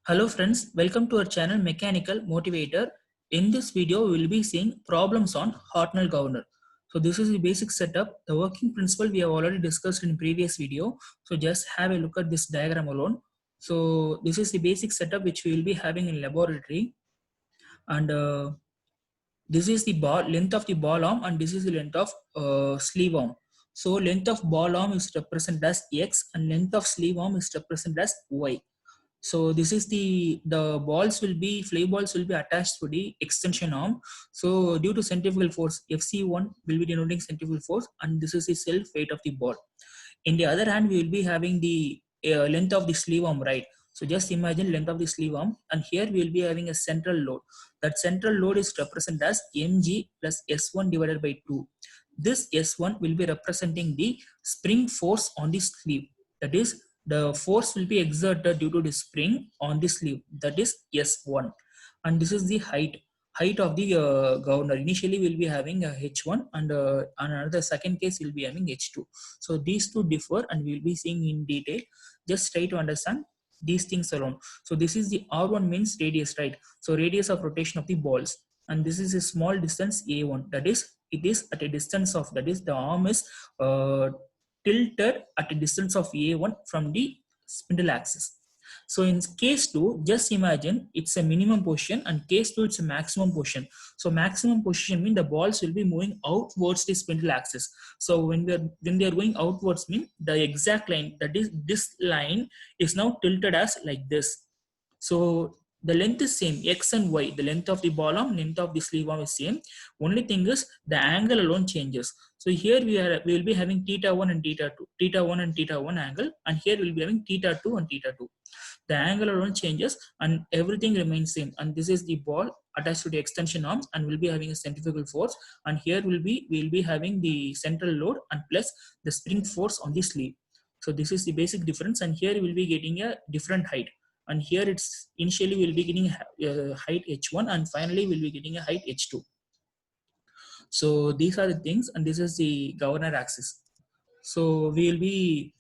Hello friends, welcome to our channel Mechanical Motivator. In this video, we will be seeing problems on Hartnell governor. So this is the basic setup. The working principle we have already discussed in previous video. So just have a look at this diagram alone. So this is the basic setup which we will be having in laboratory. And this is the ball length of the ball arm and this is the length of sleeve arm. So length of ball arm is represented as X and length of sleeve arm is represented as Y. So this is the balls will be fly balls will be attached to the extension arm. So due to centrifugal force, FC1 will be denoting centrifugal force, and this is the self weight of the ball. In the other hand, we will be having the length of the sleeve arm, right? So just imagine length of the sleeve arm, and here we will be having a central load. That central load is represented as mg plus S1 divided by 2. This S1 will be representing the spring force on the sleeve. That is, the force will be exerted due to the spring on the sleeve, that is S1. And this is the height of the governor. Initially we'll be having a H1 and another second case we'll be having H2. So these two differ and we'll be seeing in detail. Just try to understand these things alone. So this is the R1 means radius, right? So radius of rotation of the balls, and this is a small distance A1, that is it is at a distance of, that is the arm is tilted at a distance of A1 from the spindle axis. So in case 2, just imagine it's a minimum position, and case 2 it's a maximum position. So maximum position means the balls will be moving outwards the spindle axis. So when they are going outwards mean the exact line, that is this line is now tilted as like this. So the length is same, X and Y. The length of the ball arm, length of the sleeve arm is same. Only thing is the angle alone changes. So here we will be having theta 1 and theta 2, theta 1 and theta 1 angle, and here we'll be having theta 2 and theta 2. The angle alone changes and everything remains same. And this is the ball attached to the extension arm, and we'll be having a centrifugal force. And here we'll be having the central load and plus the spring force on the sleeve. So this is the basic difference, and here we'll be getting a different height. And here it's initially we'll be getting a height H1 and finally we'll be getting a height H2. So these are the things, and this is the governor axis. So we will be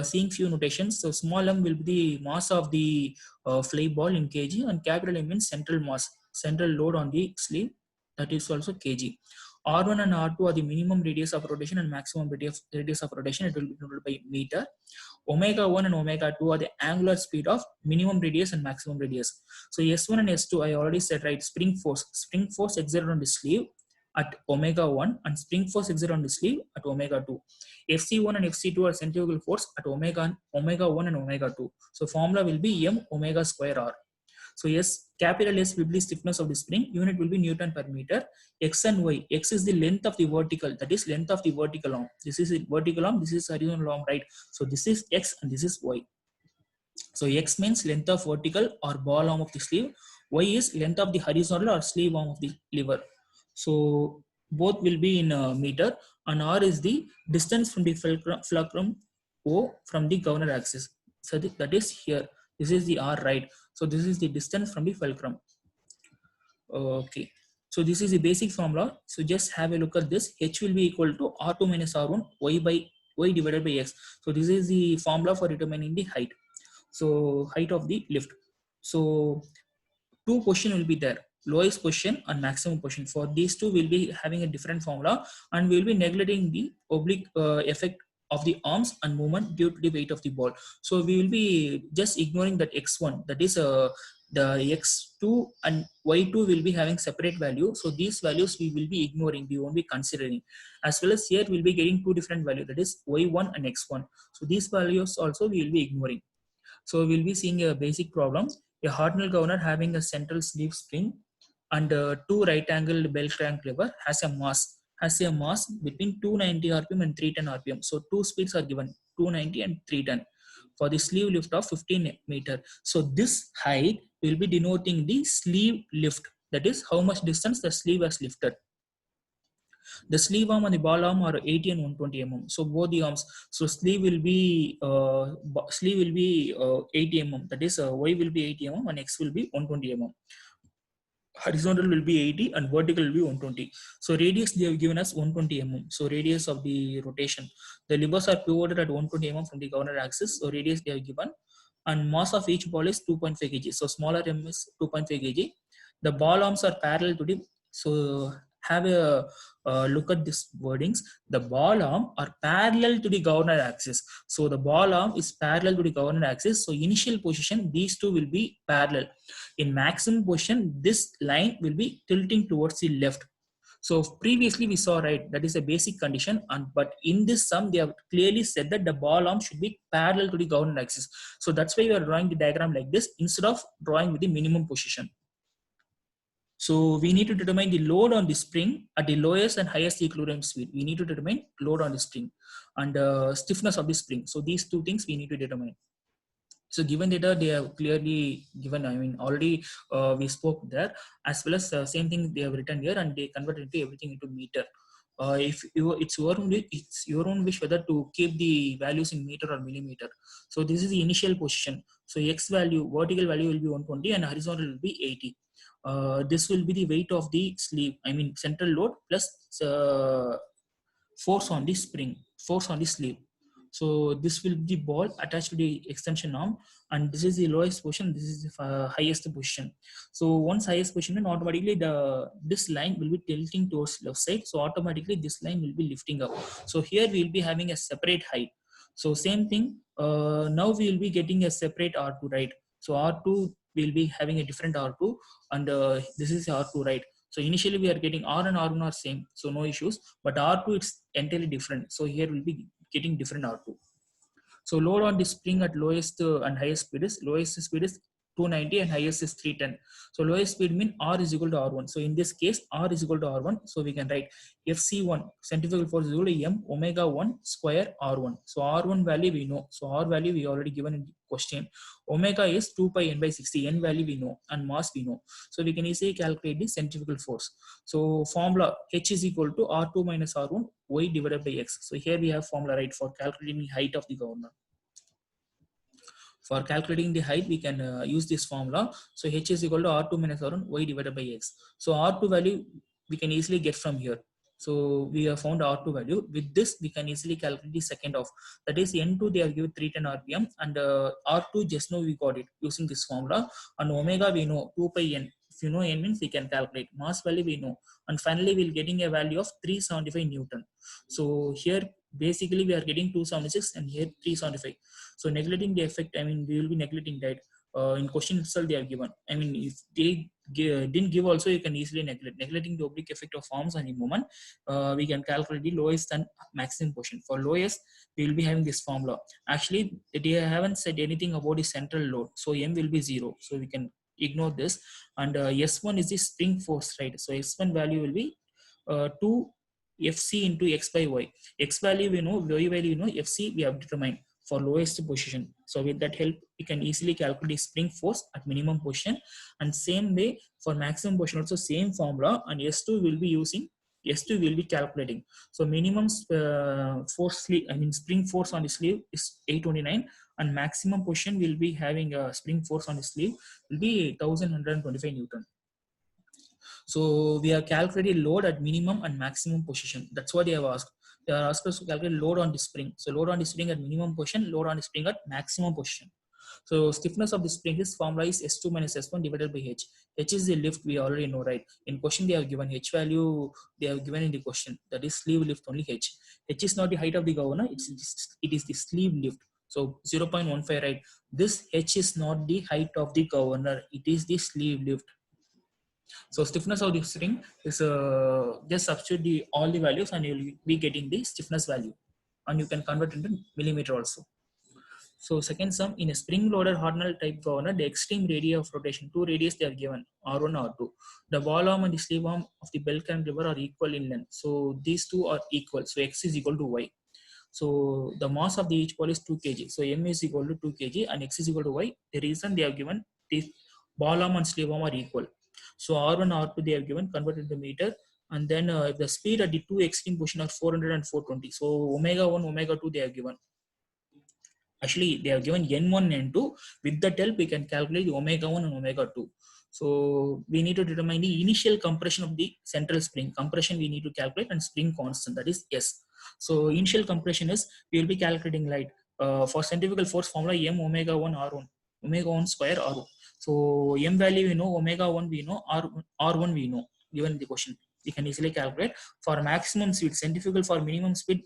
seeing few notations. So small m will be the mass of the fly ball in kg, and capital M means central mass, central load on the sleeve, that is also kg. R1 and R2 are the minimum radius of rotation and maximum radius of rotation. It will be denoted by meter. Omega 1 and omega 2 are the angular speed of minimum radius and maximum radius. So S1 and S2 I already said, right? Spring force exerted on the sleeve at omega 1 and spring force exerted on the sleeve at omega 2. FC1 and FC2 are centrifugal force at omega 1 and omega 2. So formula will be m omega square r. So yes, capital S will be stiffness of the spring, unit will be Newton per meter. X and Y, X is the length of the vertical, that is length of the vertical arm. This is the vertical arm, this is horizontal arm, right? So this is X and this is Y. So X means length of vertical or ball arm of the sleeve. Y is length of the horizontal or sleeve arm of the lever. So both will be in meter, and R is the distance from the fulcrum O from the governor axis. So that is here. This is the R, right? So this is the distance from the fulcrum. Okay. So this is the basic formula. So just have a look at this. H will be equal to R2 minus R1 Y divided by X. So this is the formula for determining the height. So height of the lift. So two position will be there, lowest position and maximum position. For these two we'll be having a different formula, and we'll be neglecting the oblique effect of the arms and movement due to the weight of the ball. So we will be just ignoring that X1, that is the X2 and Y2 will be having separate value. So these values we will be ignoring, we won't be considering. As well as here we'll be getting two different values, that is Y1 and X1. So these values also we will be ignoring. So we'll be seeing a basic problem. A Hartnell governor having a central sleeve spring and two right-angled bell crank lever has a mass between 290 rpm and 310 rpm. So two speeds are given, 290 and 310, for the sleeve lift of 15 meter. So this height will be denoting the sleeve lift, that is how much distance the sleeve has lifted. The sleeve arm and the ball arm are 80 and 120 mm. So both the arms. So sleeve will be 80 mm. That is Y will be 80 mm and X will be 120 mm. Horizontal will be 80 and vertical will be 120. So radius they have given us 120 mm. So radius of the rotation. The levers are pivoted at 120 mm from the governor axis. So radius they have given and mass of each ball is 2.5 kg. So smaller m is 2.5 kg. The ball arms are parallel to the, so have a look at this wordings. The ball arm are parallel to the governor axis. So the ball arm is parallel to the governor axis. So initial position, these two will be parallel. In maximum position, this line will be tilting towards the left. So previously we saw, right, that is a basic condition, and but in this sum they have clearly said that the ball arm should be parallel to the governor axis. So that's why we are drawing the diagram like this instead of drawing with the minimum position. So we need to determine the load on the spring at the lowest and highest equilibrium speed. We need to determine load on the spring and stiffness of the spring. So these two things we need to determine. So given data they have clearly given, I mean already we spoke there, as well as same thing they have written here, and they convert into everything into meter. If you, it's your own wish whether to keep the values in meter or millimeter. So this is the initial position. So x value, vertical value will be 120 and horizontal will be 80. This will be the weight of the sleeve, I mean central load plus force on the spring, force on the sleeve. So this will be the ball attached to the extension arm, and this is the lowest position, this is the highest position. So once highest position, then automatically this line will be tilting towards left side. So automatically this line will be lifting up. So here we will be having a separate height. So same thing, now we will be getting a separate R2, right? So R2 will be having a different R2, and this is R2, right? So initially we are getting R and R1 are same, so no issues, but R2 it's entirely different. So here we'll be getting different R2. So load on the spring at lowest and highest speed is, lowest speed is 290 and highest is 310. So lowest speed mean R is equal to R1. So in this case, R is equal to R1. So we can write FC1, centrifugal force is equal to M omega 1 square R1. So R1 value we know. So R value we already given in the question. Omega is 2 pi n by 60. N value we know and mass we know. So we can easily calculate the centrifugal force. So formula H is equal to R2 minus R1 Y divided by X. So here we have formula, right, for calculating the height of the governor. For calculating the height, we can use this formula. So H is equal to R2 minus R1 Y divided by X. So R2 value we can easily get from here. So we have found R2 value. With this, we can easily calculate the second off. That is N2 they have given 310 RPM, and R2 just now we got it using this formula. And omega we know 2 pi N. If you know N means we can calculate. Mass value we know. And finally we'll getting a value of 375 Newton. So here basically we are getting 276 and here 375. So neglecting the effect, I mean we will be neglecting that. In question itself they are given. I mean if they didn't give also, you can easily neglecting the oblique effect of forms and the moment. We can calculate the lowest and maximum portion. For lowest we will be having this formula. Actually they haven't said anything about the central load, so M will be 0, so we can ignore this. And S1 is the spring force, right? So S1 value will be 2 FC into X by Y. X value we know, Y value we know, FC we have determined for lowest position. So with that help, we can easily calculate the spring force at minimum position. And same way for maximum position also same formula, and S2 will be using, S2 will be calculating. So minimum force, I mean spring force on the sleeve is 829, and maximum position will be having a spring force on the sleeve will be 1125 Newton. So we have calculated load at minimum and maximum position. That's what they have asked. They are asked us to calculate load on the spring. So load on the spring at minimum position, load on the spring at maximum position. So stiffness of the spring, this formula is S2 minus S1 divided by H. H is the lift, we already know, right? In question they have given H value, they have given in the question, that is sleeve lift only H. H is not the height of the governor, it is the sleeve lift. So 0.15, right? This H is not the height of the governor, it is the sleeve lift. So stiffness of the spring is just substitute all the values and you will be getting the stiffness value, and you can convert into millimeter also. So second sum, in a spring loaded Hartnell type governor, the extreme radius of rotation, two radius they are given, R1, R2. The ball arm and the sleeve arm of the bell cantilever are equal in length. So these two are equal. So X is equal to Y. So the mass of the each ball is 2 kg. So M is equal to 2 kg and X is equal to Y. The reason they have given, the ball arm and sleeve arm are equal. So R1, R2 they have given, converted to meter. And then the speed at the two extreme position are 400 and 420. So omega 1, omega 2 they have given. Actually, they have given N1 and N2. With that help, we can calculate the omega 1 and omega 2. So we need to determine the initial compression of the central spring. Compression we need to calculate, and spring constant, that is S. So initial compression is, we will be calculating, right? for centrifugal force formula m omega 1 r1, omega 1 square r1. So m value we know, omega 1 we know, r1 we know, given the question. We can easily calculate. For maximum speed, centrifugal, for minimum speed,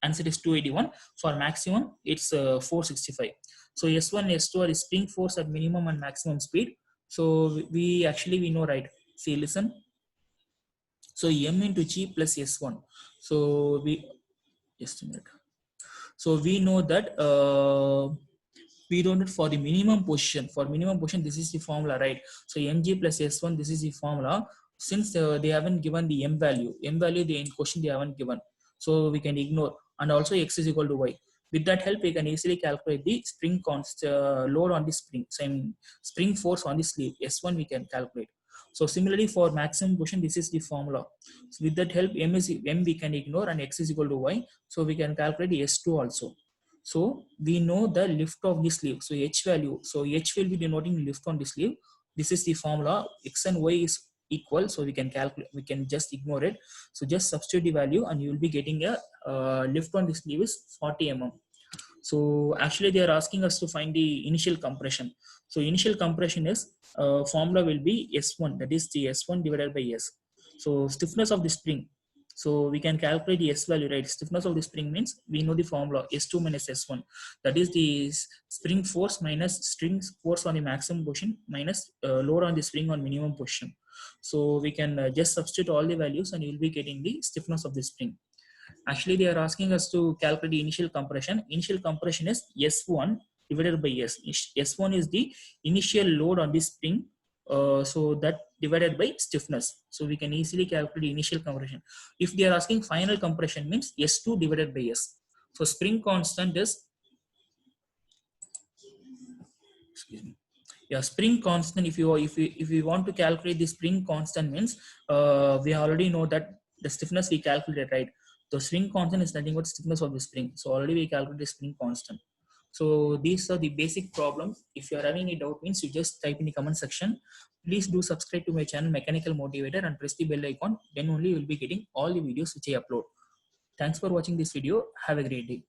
answer is 281. For maximum, it's 465. So S1, S2 are spring force at minimum and maximum speed. So we actually, we know, right? See, listen. So m into g plus S1. So we, just a minute. So we know that we don't need for the minimum position. For minimum position, this is the formula, right? So mg plus S1, this is the formula. Since they haven't given the m value they in question they haven't given, so we can ignore. And also x is equal to y. With that help, we can easily calculate the spring load on the spring. Same spring force on the sleeve. S1 we can calculate. So similarly for maximum position, this is the formula. So with that help, m we can ignore and x is equal to y. So we can calculate the S2 also. So we know the lift of the sleeve. So H value. So H will be denoting lift on the sleeve. This is the formula. X and Y is equal. So we can calculate. We can just ignore it. So just substitute the value, and you will be getting a lift on the sleeve is 40 mm. So actually they are asking us to find the initial compression. So initial compression is formula will be S1. That is the S1 divided by S. So stiffness of the spring. So we can calculate the S value, right? Stiffness of the spring means we know the formula S2 minus S1. That is the spring force minus spring force on the maximum position minus load on the spring on minimum position. So we can just substitute all the values, and you will be getting the stiffness of the spring. Actually, they are asking us to calculate the initial compression. Initial compression is S1 divided by S. S1 is the initial load on the spring. So that divided by stiffness. So we can easily calculate the initial compression. If they are asking final compression, means S2 divided by S. So spring constant is, excuse me. Yeah, spring constant. If you want to calculate the spring constant, means we already know that the stiffness we calculated, right? The spring constant is nothing but stiffness of the spring. So already we calculated the spring constant. So these are the basic problems. If you are having any doubt, means you just type in the comment section. Please do subscribe to my channel Mechanical Motivator and press the bell icon. Then only you will be getting all the videos which I upload. Thanks for watching this video. Have a great day.